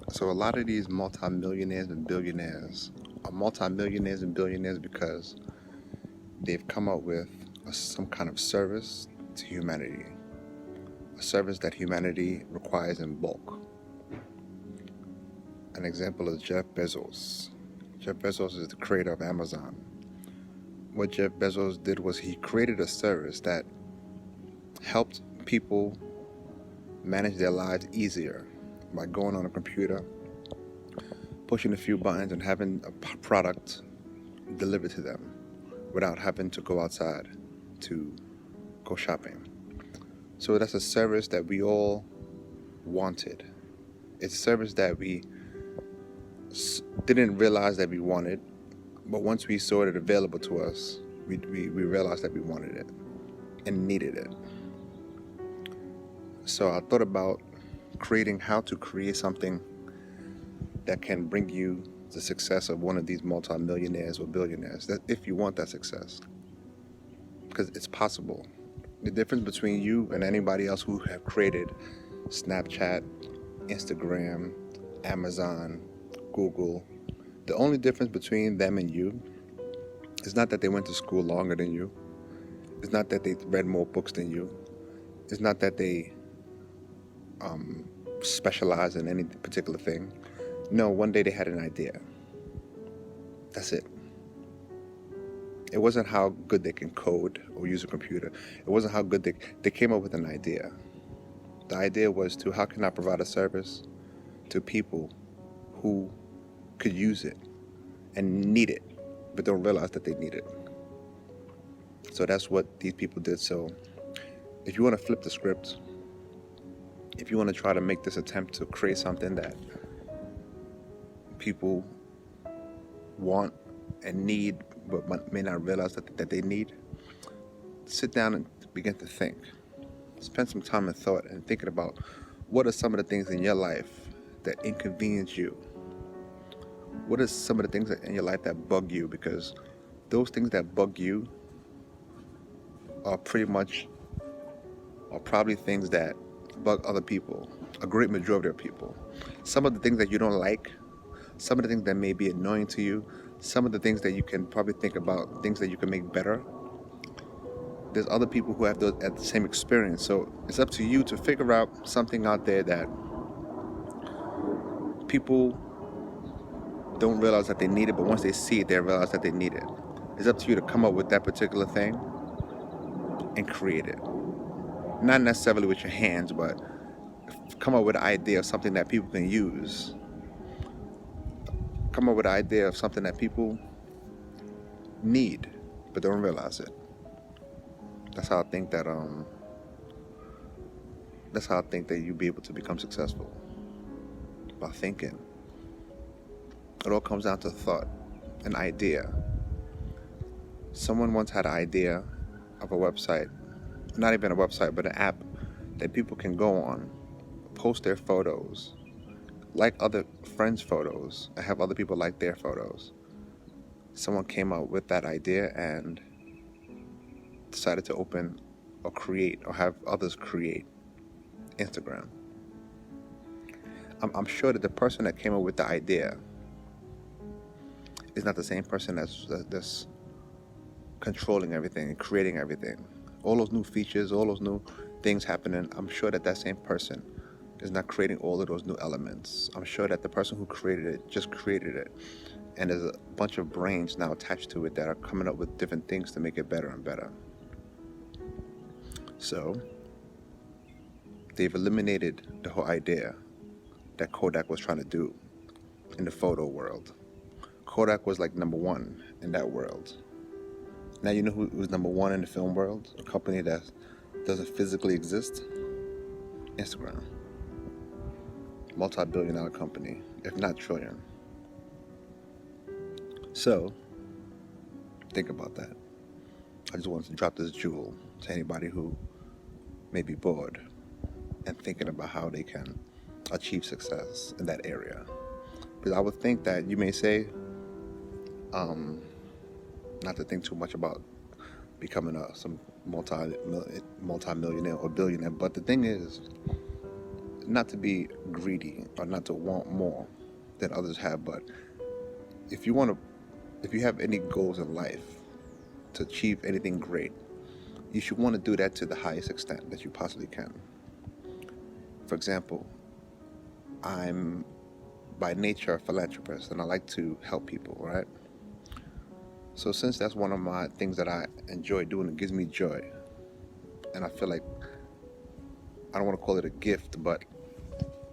So a lot of these multimillionaires and billionaires are multimillionaires and billionaires because they've come up with some kind of service to humanity, a service that humanity requires in bulk. An example is Jeff Bezos. Jeff Bezos is the creator of Amazon. What Jeff Bezos did was he created a service that helped people manage their lives easier by going on a computer, pushing a few buttons, and having a product delivered to them without having to go outside to go shopping. So that's a service that we all wanted. It's a service that we didn't realize that we wanted, but once we saw it available to us, we realized that we wanted it and needed it. So I thought about how to create something that can bring you the success of one of these multimillionaires or billionaires, that if you want that success, because it's possible. The difference between you and anybody else who have created Snapchat, Instagram, Amazon, Google, the only difference between them and you is not that they went to school longer than you. It's not that they read more books than you. It's not that they specialize in any particular thing. No, one day they had an idea. That's it. It wasn't how good they can code or use a computer. It wasn't how good they came up with an idea. The idea was to how can I provide a service to people who could use it and need it, but don't realize that they need it. So that's what these people did. So if you want to flip the script, if you want to try to make this attempt to create something that people want and need but may not realize that they need, sit down and begin to think. Spend some time in thought and thinking about what are some of the things in your life that inconvenience you. What are some of the things in your life that bug you? Because those things that bug you are probably things that bug other people, a great majority of people. Some of the things that you don't like, some of the things that may be annoying to you, some of the things that you can probably think about, things that you can make better. There's other people who have the same experience. So it's up to you to figure out something out there that people don't realize that they need it, but once they see it, they realize that they need it. It's up to you to come up with that particular thing and create it. Not necessarily with your hands, but come up with an idea of something that people can use. Come up with an idea of something that people need, but don't realize it. That's how I think that you'll be able to become successful. By thinking. It all comes down to thought, an idea. Someone once had an idea of a website, not even a website, but an app that people can go on, post their photos, like other friends' photos, and have other people like their photos. Someone came up with that idea and decided to open or create or have others create Instagram. I'm sure that the person that came up with the idea is not the same person that's controlling everything and creating everything. All those new features, all those new things happening, I'm sure that same person is not creating all of those new elements. I'm sure that the person who created it just created it. And there's a bunch of brains now attached to it that are coming up with different things to make it better and better. So they've eliminated the whole idea that Kodak was trying to do in the photo world. Kodak was like number one in that world. Now you know who was number one in the film world? A company that doesn't physically exist? Instagram. Multi-billion-dollar company, if not trillion. So, think about that. I just wanted to drop this jewel to anybody who may be bored and thinking about how they can achieve success in that area. Because I would think that you may say, not to think too much about becoming some multi-millionaire or billionaire, but the thing is, not to be greedy or not to want more than others have, but if you want to, if you have any goals in life to achieve anything great, you should want to do that to the highest extent that you possibly can. For example, I'm by nature a philanthropist and I like to help people, right? So since that's one of my things that I enjoy doing, it gives me joy. And I feel like, I don't want to call it a gift, but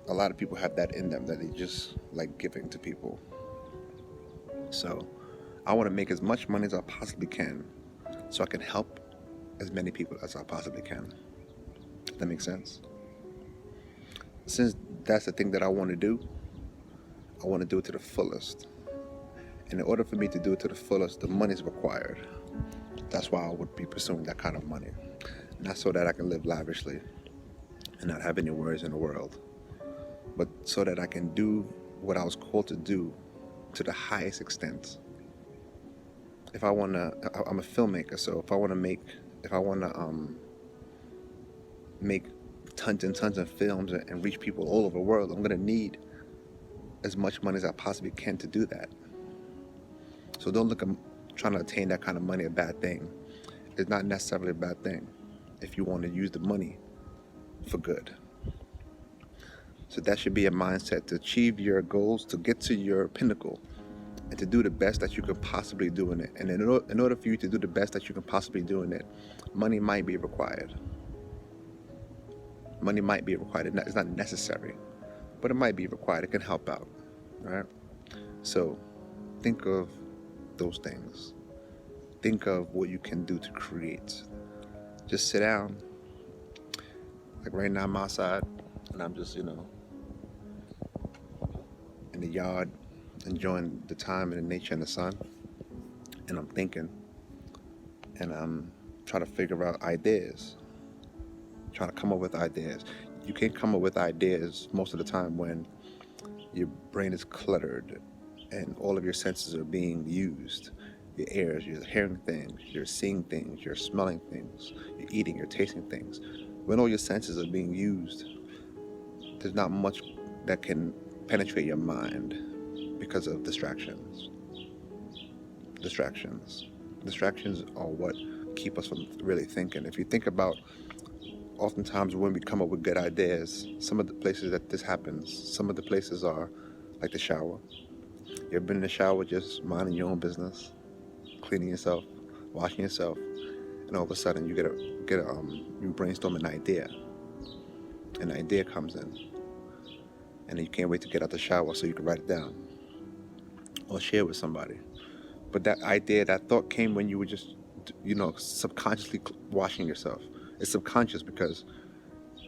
a lot of people have that in them, that they just like giving to people. So I want to make as much money as I possibly can so I can help as many people as I possibly can. Does that make sense? Since that's the thing that I want to do, I want to do it to the fullest. And in order for me to do it to the fullest, the money is required. That's why I would be pursuing that kind of money. Not so that I can live lavishly and not have any worries in the world, but so that I can do what I was called to do to the highest extent. If I want to, I'm a filmmaker, so if I want to make tons and tons of films and reach people all over the world, I'm going to need as much money as I possibly can to do that. So don't look at trying to attain that kind of money a bad thing. It's not necessarily a bad thing if you want to use the money for good. So that should be a mindset to achieve your goals, to get to your pinnacle, and to do the best that you could possibly do in it. And in order for you to do the best that you can possibly do in it, money might be required. Money might be required. It's not necessary, but it might be required. It can help out, right? So think of those things. Think of what you can do to create. Just sit down. Like right now I'm outside and I'm just, in the yard, enjoying the time and the nature and the sun. And I'm thinking, and I'm trying to figure out ideas, trying to come up with ideas. You can't come up with ideas most of the time when your brain is cluttered and all of your senses are being used. Your ears, you're hearing things, you're seeing things, you're smelling things, you're eating, you're tasting things. When all your senses are being used, there's not much that can penetrate your mind because of distractions. Distractions are what keep us from really thinking. If you think about, oftentimes when we come up with good ideas, some of the places that this happens, some of the places are like the shower. You ever been in the shower just minding your own business, cleaning yourself, washing yourself, and all of a sudden you brainstorm an idea. An idea comes in, and you can't wait to get out the shower so you can write it down or share with somebody. But that idea, that thought came when you were just, subconsciously washing yourself. It's subconscious because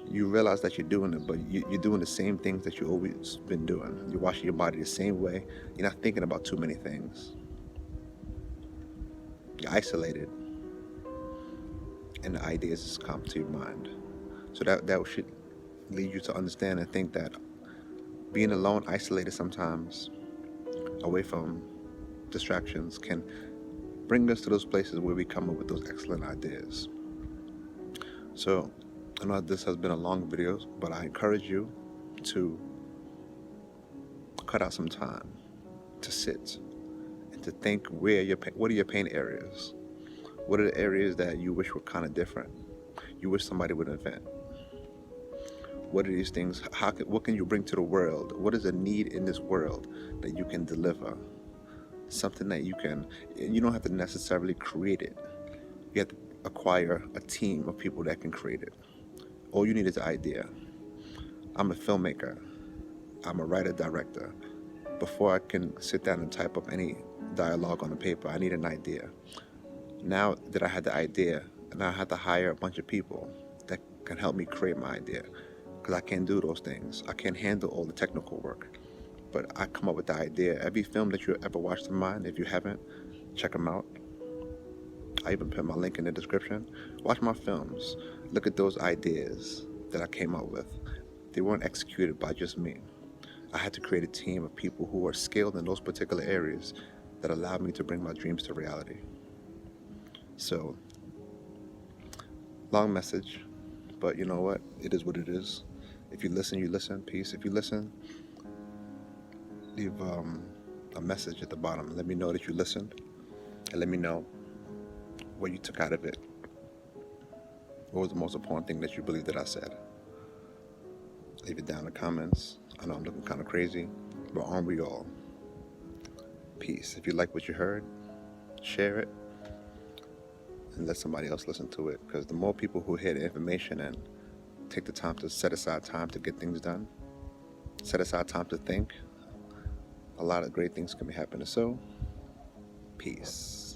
you realize that you're doing it, but you're doing the same things that you've always been doing. You're washing your body the same way. You're not thinking about too many things. You're isolated, and the ideas just come to your mind. So that should lead you to understand and think that being alone, isolated sometimes, away from distractions, can bring us to those places where we come up with those excellent ideas. So I know this has been a long video, but I encourage you to cut out some time to sit and to think what are your pain areas? What are the areas that you wish were kind of different? You wish somebody would invent? What are these things? What can you bring to the world? What is a need in this world that you can deliver? Something that you don't have to necessarily create it. You have to acquire a team of people that can create it. All you need is an idea. I'm a filmmaker. I'm a writer-director. Before I can sit down and type up any dialogue on the paper, I need an idea. Now that I had the idea, and I had to hire a bunch of people that can help me create my idea, because I can't do those things. I can't handle all the technical work, but I come up with the idea. Every film that you ever watched of mine, if you haven't, check them out. I even put my link in the description. Watch my films. Look at those ideas that I came up with. They weren't executed by just me. I had to create a team of people who are skilled in those particular areas that allowed me to bring my dreams to reality. So, long message, but you know what? It is what it is. If you listen, you listen. Peace. If you listen, leave a message at the bottom. Let me know that you listened, and let me know what you took out of it. What was the most important thing that you believe that I said? Leave it down in the comments. I know I'm looking kind of crazy, but aren't we all? Peace. If you like what you heard, share it and let somebody else listen to it, because the more people who hear the information and take the time to set aside time to get things done, set aside time to think, a lot of great things can be happening. So, peace.